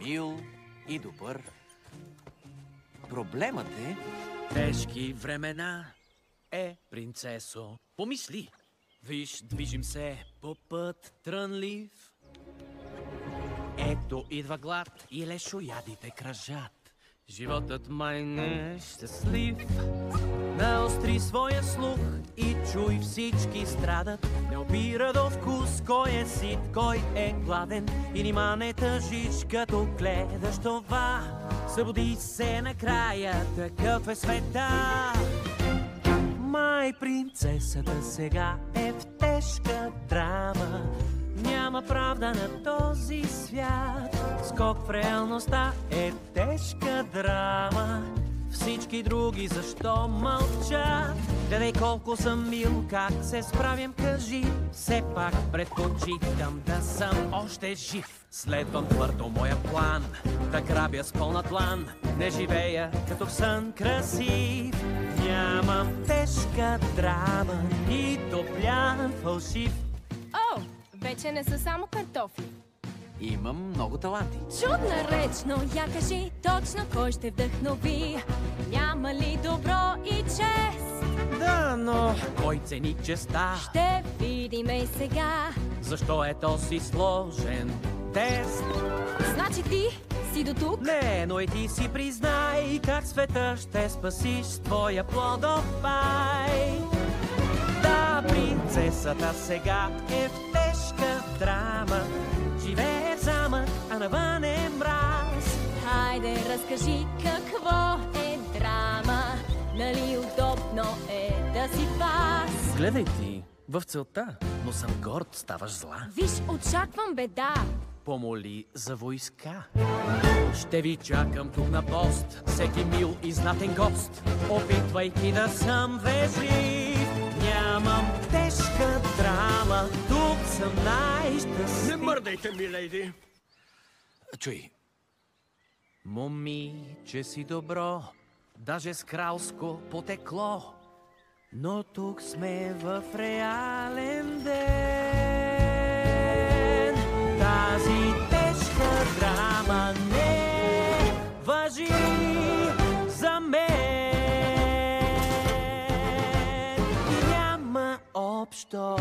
мил и добър. Проблемът е... Тежки времена, принцесо. Помисли. Виж, движим се по път трънлив. Ето идва глад и лешоядите кръжат. Животът май не е щастлив. Наостри своя слух и чуй, всички страдат. Не опира до вкус кой е сит, кой е гладен. И нима не тъжиш, като гледаш това. Събуди се накрая, такъв е света. Май принцесата сега е в тежка драма. Няма правда на този свят. Скок в реалността е тежка драма. Всички други защо мълчат? Гледай колко съм мил, как се справям, кажи. Все пак предпочитам да съм още жив. Следвам твърдо моя план, да грабя с пълна длан. Не живея като в сън красив. Нямам тежка драма и топлян фалшив. О, вече не са само картофи. Имам много таланти. Чудна реч, но я кажи точно кой ще вдъхнови. Няма ли добро и чест? Да, но кой цени честа? Ще видим и сега. Защо е този сложен тест? Значи ти си до тук? Не, но и ти си признай как света ще спасиш с твоя плодов пай. Да, принцесата сега е в тежка драма. Живее в замък, а навън е мраз. Хайде, разкажи какво е драма. Нали удобно е да си пас? Гледай ти в целта, но съм горд, ставаш зла. Виж, очаквам беда. Помоли за войска. Ще ви чакам тук на пост, всеки мил и знатен гост, опитвайки да съм вежлив. Нямам тежка драма, тук съм най-щастлив. Не мърдайте, милейди! Чуй, Момиче си добро, даже с кралско потекло, но тук сме в реален ден. Тази тежка драма не важи за мен. Няма общо